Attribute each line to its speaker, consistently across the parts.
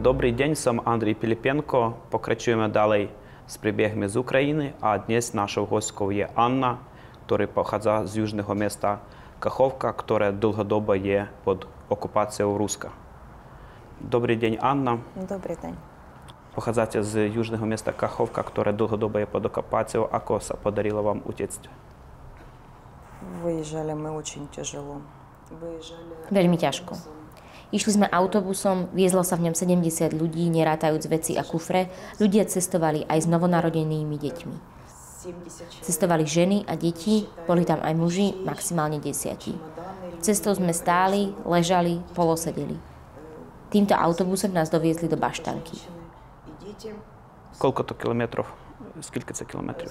Speaker 1: Dobrý deň, som Andrej Pilipenko. Pokračujeme ďalej s príbehmi z Ukrajiny a dnes našou hostkou je Anna, ktorá pochádza z južného mesta Kachovka, ktoré dlhodobo je pod okupáciou Ruska. Dobrý deň, Anna.
Speaker 2: Dobrý deň.
Speaker 1: Pochádzate z južného mesta Kachovka, ktoré dlhodobo je pod okupáciou. Ako sa podarilo vám utiecť?
Speaker 2: Vyjíždali my очень тяжело.
Speaker 3: Veľmi ťažko. Išli sme autobusom, viezlo sa v ňom 70 ľudí, nerátajúc veci a kufre. Ľudia cestovali aj s novonarodenými deťmi. Cestovali ženy a deti, boli tam aj muži, maximálne 10. Cestou sme stáli, ležali, polosedeli. Týmto autobusom nás doviezli do Baštanky.
Speaker 1: Koľko to kilometrov? Скільки це kilometrov?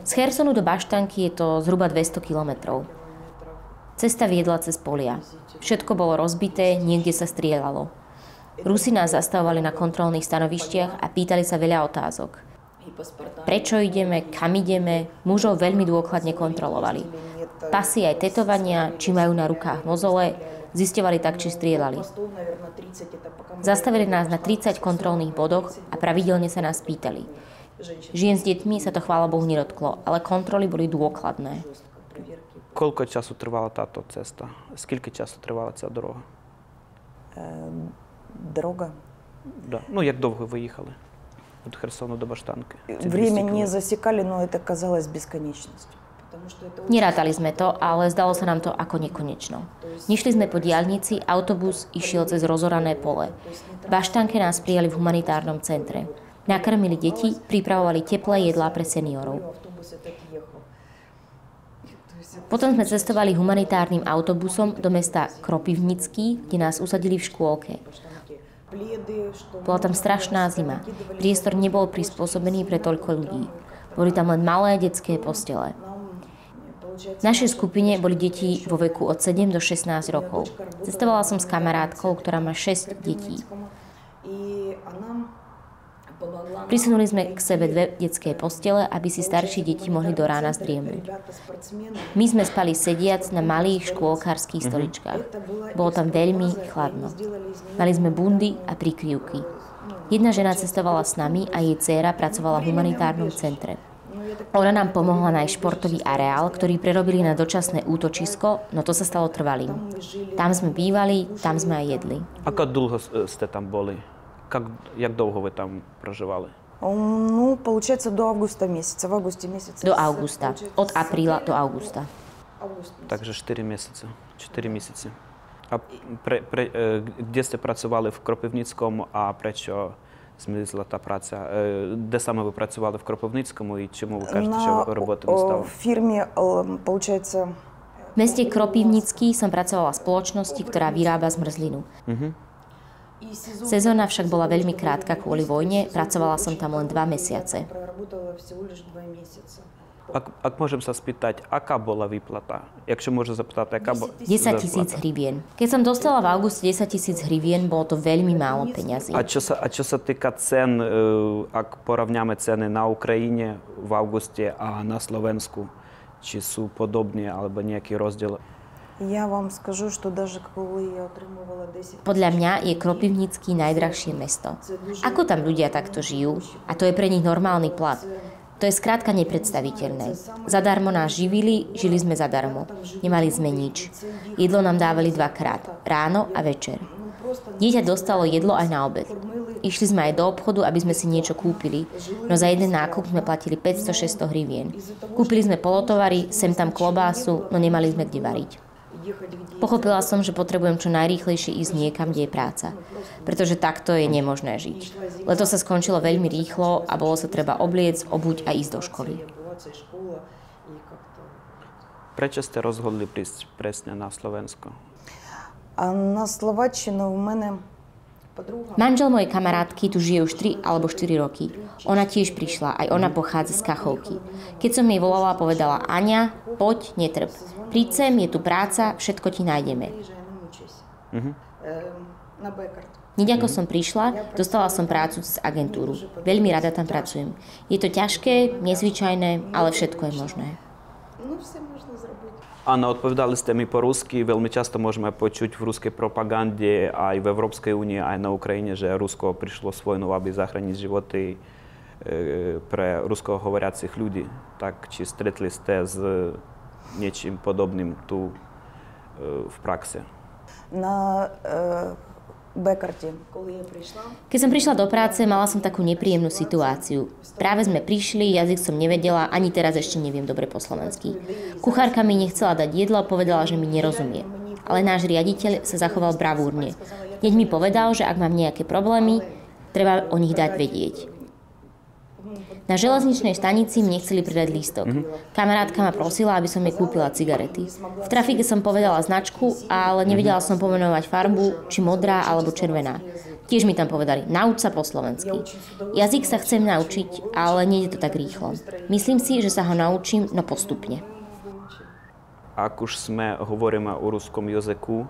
Speaker 3: Z Chersonu do Baštanky je to zhruba 200 kilometrov. Cesta viedla cez polia. Všetko bolo rozbité, niekde sa strieľalo. Rusi nás zastavovali na kontrolných stanovištiach a pýtali sa veľa otázok. Prečo ideme, kam ideme, mužov veľmi dôkladne kontrolovali. Pasy aj tetovania, či majú na rukách mozole, zisťovali tak, či strieľali. Zastavili nás na 30 kontrolných bodoch a pravidelne sa nás pýtali. Žien s deťmi sa to chvála Bohu nedotklo, ale kontroly boli dôkladné.
Speaker 1: Koľko času trvala táto cesta? Скільки часу тривала ця дорога?
Speaker 2: Дорога?
Speaker 1: Да. Ну, як довго ви їхали? Від Херсону до Баштанки?
Speaker 2: Время не засекали, но это казалось бесконечностью.
Speaker 3: Nerátali sme to, ale zdalo sa nám to ako nekonečno. Nešli sme po diaľnici, autobus išiel cez rozorané pole. V Baštanke nás prijali v humanitárnom centre. Nakrmili deti, pripravovali teplé jedlá pre seniorov. Potom sme cestovali humanitárnym autobusom do mesta Kropivnický, kde nás usadili v škôlke. Bola tam strašná zima. Priestor nebol prispôsobený pre toľko ľudí. Boli tam len malé detské postele. V našej skupine boli deti vo veku od 7 do 16 rokov. Cestovala som s kamarátkou, ktorá má 6 detí. Prisunuli sme k sebe 2 detské postele, aby si staršie deti mohli do rána zdriemnúť. My sme spali sediac na malých škôlkarských stoličkách. Bolo tam veľmi chladno. Mali sme bundy a prikryvky. Jedna žena cestovala s nami a jej dcéra pracovala v humanitárnom centre. Ona nám pomohla nájsť športový areál, ktorý prerobili na dočasné útočisko, no to sa stalo trvalým. Tam sme bývali, tam sme aj jedli.
Speaker 1: Ako dlho ste tam boli? Jak dlouho вы там проживали?
Speaker 2: Ну, получается, до августа месяца. В августе месяца.
Speaker 3: До августа. От апríla do augusta.
Speaker 1: Takže 4 місяці. 4 місяці. А де сте працювали в Кропивницькому, а прečo змінила та праця? Де саме ви працювали в Кропивницькому і чому ви кажете, що роботи не стало?
Speaker 2: В фирме, получается...
Speaker 3: V meste Kropivnický som pracovala v spoločnosti, ktorá vyrába zmrzlinu. Sezóna však bola veľmi krátka kvôli vojne, pracovala som tam len 2 mesiace.
Speaker 1: Ak môžem sa spýtať, aká bola výplata? Якщо можу запитати, яка була
Speaker 3: 10 000 hrivien. Keď som dostala v auguste 10 000 hrivien, bolo to veľmi málo peňazí.
Speaker 1: А що sa týka цен, ak porovnáme ceny na Ukrajine v auguste a na Slovensku, či sú podobné alebo nejaký rozdiel?
Speaker 2: Я вам скажу, что даже коли я отримувала 10...
Speaker 3: Podľa mňa je Kropivnický najdrahšie mesto. Ako tam ľudia takto žijú? A to je pre nich normálny plat. To je skrátka nepredstaviteľné. Zadarmo nás živili, žili sme zadarmo. Nemali sme nič. Jedlo nám dávali 2-krát, ráno a večer. Dieťa dostalo jedlo aj na obed. Išli sme aj do obchodu, aby sme si niečo kúpili, no za jeden nákup sme platili 500-600 hrivien. Kúpili sme polotovary, sem tam klobásu, no nemali sme kde variť. Pochopila som, že potrebujem čo najrýchlejšie ísť niekam, kde je práca. Pretože takto je nemožné žiť. Leto sa skončilo veľmi rýchlo a bolo sa treba obliecť, obuť a ísť do školy.
Speaker 1: Prečo ste rozhodli prísť presne na Slovensko?
Speaker 2: А на Словаччину в мене...
Speaker 3: Manžel mojej kamarátky tu žije už 3 alebo 4 roky. Ona tiež prišla, aj ona pochádza z Kachovky. Keď som jej volala, povedala: Aňa, poď, netrp. Príď sem, je tu práca, všetko ti nájdeme. Hneď ako som prišla, dostala som prácu cez agentúru. Veľmi rada tam pracujem. Je to ťažké, nezvyčajné, ale všetko je možné.
Speaker 1: Анна, відповідали сте ми по-русски. Вельми часто можемо почути в русській пропаганді, а й в Європейській Унії, а й на Україні, що руського прийшло з війну, аби захоронити животи про русскоговорячих людей. Так, чи стретли сте з нечим подобним ту в praxi?
Speaker 2: На Бекарті, коли я прийшла,
Speaker 3: Keď som prišla do práce, mala som takú nepríjemnú situáciu. Práve sme prišli, jazyk som nevedela, ani teraz ešte neviem dobre po slovensky. Kuchárka mi nechcela dať jedlo a povedala, že mi nerozumie. Ale náš riaditeľ sa zachoval bravúrne. Hneď mi povedal, že ak mám nejaké problémy, treba o nich dať vedieť. Na železničnej stanici mi nechceli pridať lístok. Kamarátka ma prosila, aby som jej kúpila cigarety. V trafike som povedala značku, ale nevedela som pomenovať farbu, či modrá alebo červená. Tiež mi tam povedali, nauč sa po slovensky. Jazyk sa chcem naučiť, ale nie je to tak rýchlo. Myslím si, že sa ho naučím, no postupne.
Speaker 1: Ak už sme hovoríme o ruskom jazyku,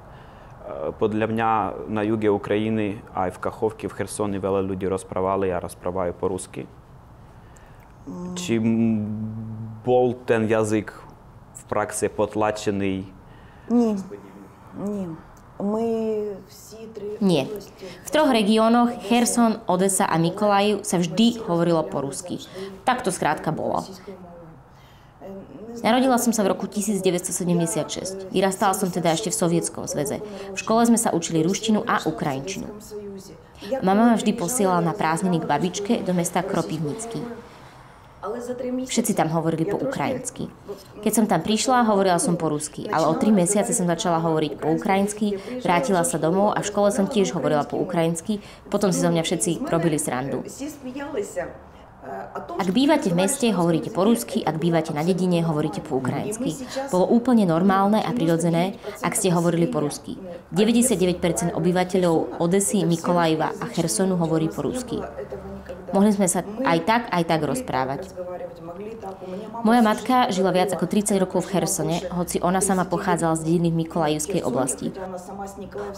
Speaker 1: podľa mňa na juge Ukrajiny, aj v Kachovke, v Chersoni veľa ľudí rozprávali a rozprávajú po rusky. Чи був ten язик в praxi potlačený?
Speaker 2: Ні. Ми всі три
Speaker 3: Nie. V troch regiónoch, Cherson, Odesa a Mykolajiv, sa vždy hovorilo po rusky. Tak to skrátka bolo. Narodila som sa v roku 1976. Vyrastala som teda ešte v Sovietskom zväze. V škole sme sa učili ruštinu a ukrajinčinu. Mama ma vždy posielala na prázdniny k babičke do mesta Kropivnický. Všetci tam hovorili po ukrajinsky. Keď som tam prišla, hovorila som po rusky, ale o 3 mesiace som začala hovoriť po ukrajinsky, vrátila sa domov a v škole som tiež hovorila po ukrajinsky, potom si zo mňa všetci robili srandu. Ak bývate v meste, hovoríte po rusky, ak bývate na dedine, hovoríte po ukrajinsky. Bolo úplne normálne a prirodzené, ak ste hovorili po rusky. 99% obyvateľov Odesy, Mykolajiva a Chersonu hovorí po rusky. Mohli sme sa aj tak rozprávať. Moja matka žila viac ako 30 rokov v Chersone, hoci ona sama pochádzala z dediny v Mykolajivskej oblasti.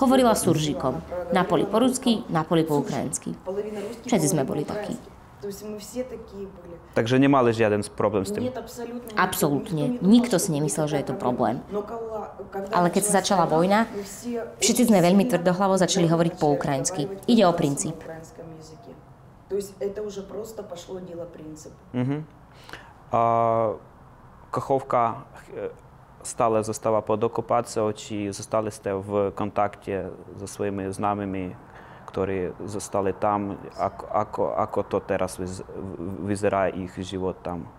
Speaker 3: Hovorila suržíkom. Na poli po rusky, na poli po ukrajinsky. Všetci sme boli takí.
Speaker 1: Takže nemali žiaden problém s tým?
Speaker 3: Absolútne. Nikto si nemyslel, že je to problém. Ale keď sa začala vojna, všetci sme veľmi tvrdohlavo začali hovoriť po ukrajinsky. Ide o princíp.
Speaker 2: То есть это уже просто пошло дело принцип.
Speaker 1: Каховка stále zostáva pod okupáciou, či zostali ste v kontakte so svojimi známymi, ktorí zostali tam? Ako to teraz vyzerá ich život tam?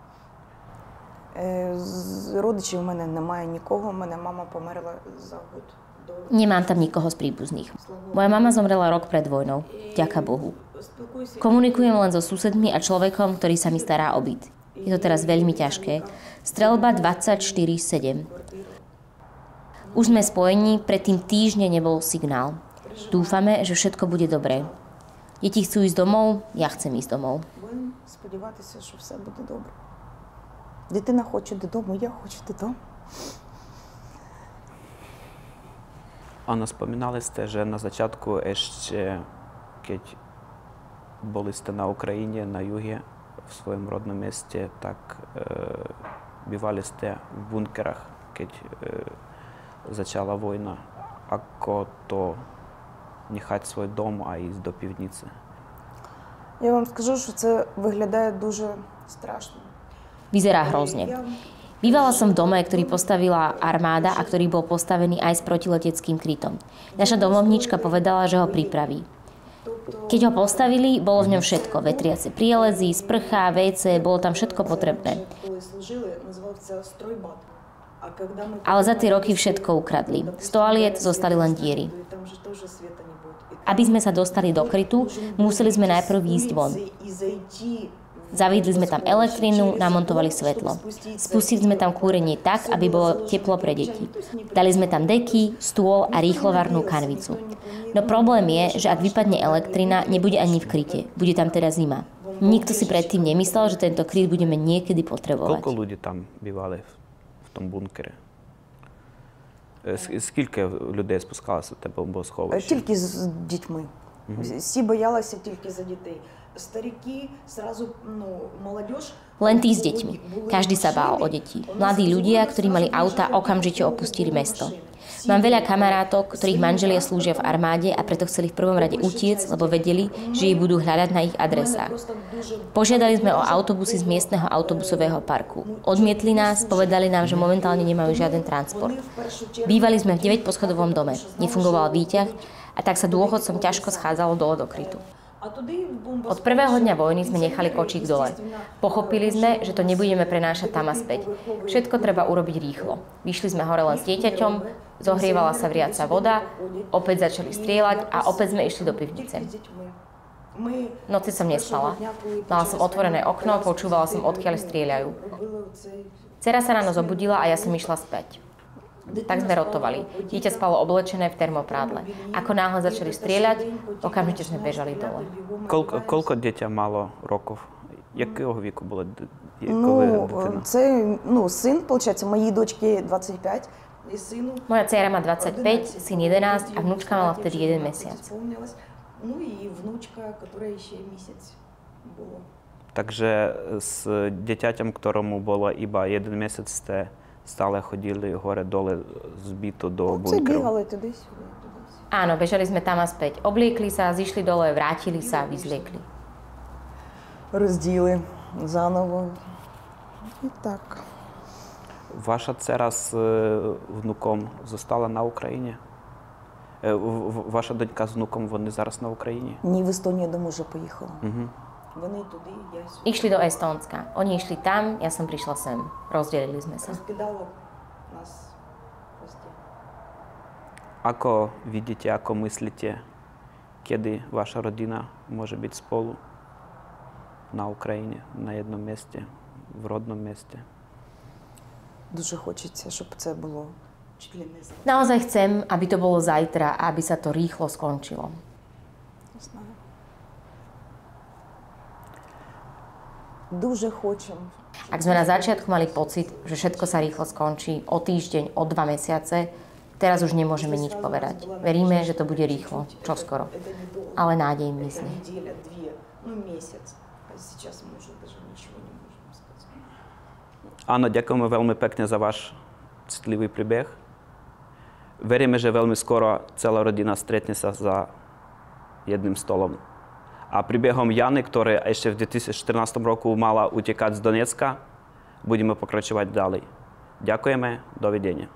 Speaker 2: З родичів у мене немає нікого, мене мама померла за год.
Speaker 3: Nemám tam nikoho z príbuzných. Moja mama zomrela rok pred vojnou. Ďaká Bohu. Komunikujem len so susedmi a človekom, ktorý sa mi stará o byt. Je to teraz veľmi ťažké. Streľba 24/7. Už sme spojení, predtým týždne nebol signál. Dúfame, že všetko bude dobré. Deti chcú ísť domov, ja chcem ísť domov.
Speaker 2: Будемо сподіватися, що все буде добре. Дитина хоче додому, я хочу додому.
Speaker 1: Anna, spomínali ste, že na začiatku ešte, keď boli ste na Ukrajine, na juhe, v svojom rodnom meste, tak bývali ste v bunkerach, keď začala vojna. Ako to nechať svoj dom a ísť do pivnice?
Speaker 2: Я вам скажу, що це виглядає дуже страшно.
Speaker 3: Vyzerá hrozne. Bývala som v dome, ktorý postavila armáda a ktorý bol postavený aj s protileteckým krytom. Naša domovníčka povedala, že ho pripraví. Keď ho postavili, bolo v ňom všetko. Vetriace prielezy, sprcha, WC, bolo tam všetko potrebné. Ale za tie roky všetko ukradli. Z toaliet zostali len diery. Aby sme sa dostali do krytu, museli sme najprv ísť von. Zaviedli sme tam elektrinu, namontovali svetlo. Spustili sme tam kúrenie tak, aby bolo teplo pre deti. Dali sme tam deky, stôl a rýchlovarnú kanvicu. No problém je, že ak vypadne elektrina, nebude ani v kryte. Bude tam teda zima. Nikto si predtým nemyslel, že tento kryt budeme niekedy potrebovať.
Speaker 1: Koľko ľudí tam bývali v tom bunkere? Скільки людей спускалося в те бомбосховище?
Speaker 2: Тільки з дітьми. Всі боялися тільки за дітей. Старики, зразу, молодіж...
Speaker 3: Len tí s deťmi. Každý sa bál o deti. Mladí ľudia, ktorí mali auta, okamžite opustili mesto. Mám veľa kamarátov, ktorých manželia slúžia v armáde a preto chceli v prvom rade utiec, lebo vedeli, že ich budú hľadať na ich adresách. Požiadali sme o autobusy z miestneho autobusového parku. Odmietli nás, povedali nám, že momentálne nemajú žiaden transport. Bývali sme v 9-poschodovom dome. Nefungoval výťah a tak sa dôchodcom ťažko schádzalo dole do krytu. Od prvého dňa vojny sme nechali kočík dole. Pochopili sme, že to nebudeme prenášať tam a späť. Všetko treba urobiť rýchlo. Vyšli sme hore len s dieťaťom, zohrievala sa vriaca voda, opäť začali strieľať a opäť sme išli do pivnice. V noci som nespala. Mala som otvorené okno, počúvala som, odkiaľ strieľajú. Dcera sa ráno zobudila a ja som išla späť. Tak sme rotovali. Dieťa spalo oblečené v termoprádle. Ako náhle začali strieľať, okamžite sme bežali dole.
Speaker 1: Koľko dieťa malo rokov? Якого віку була дитина?
Speaker 2: Це, син, виходить, моїй дочці 25. І сину...
Speaker 3: Moja dcéra má 25, syn 11 a vnúčka mala vtedy 1 mesiac.
Speaker 2: Ну і внучка, яка ще місяць була.
Speaker 1: Takže s dieťaťom, ktorému bolo iba 1 mesiac, ste stále chodili hore-dole zbyto do
Speaker 2: Це
Speaker 1: bunkeru.
Speaker 2: бігали туди-сюди.
Speaker 3: Áno, bežali sme tam a späť. Obliekli sa, zišli dole, vrátili sa, vyzliekli.
Speaker 2: Розділи заново. І так.
Speaker 1: Ваша dcera s внуком zostala na Ukrajinie? Ваша донька з внуком, вони зараз на Україні?
Speaker 2: Ні, в Естонію до мужа поїхала.
Speaker 1: Угу.
Speaker 2: Вони туди, я сюди.
Speaker 3: Išli do Estónska. Oni išli tam, ja som prišla sem. Rozdelili sme sa.
Speaker 2: Розкидало нас просто.
Speaker 1: Ako vidíte, ako myslíte, kedy vaša rodina môže byť spolu na Ukrajine, na jednom mieste, v rodnom mieste?
Speaker 2: Дуже хочеться, щоб це було чуть ли не завтра.
Speaker 3: Naozaj chcem, aby to bolo zajtra a aby sa to rýchlo skončilo.
Speaker 2: Не знаю. Дуже хочемо.
Speaker 3: Ak sme na začiatku mali pocit, že všetko sa rýchlo skončí o týždeň, o 2 mesiace, teraz už nemôžeme nič povedať. Veríme, že to bude rýchlo, čoskoro. Ale nádej mizne.
Speaker 2: Неділя, дві, місяць. А зараз ми вже навіть нічого не можемо сказати.
Speaker 1: Áno, ďakujeme veľmi pekne za váš citlivý príbeh. Veríme, že veľmi skoro celá rodina stretne sa za jedným stolom. A príbehom Jany, ktorá ešte v 2014 roku mala utekať z Donecka, budeme pokračovať ďalej. Ďakujeme, dovidenia.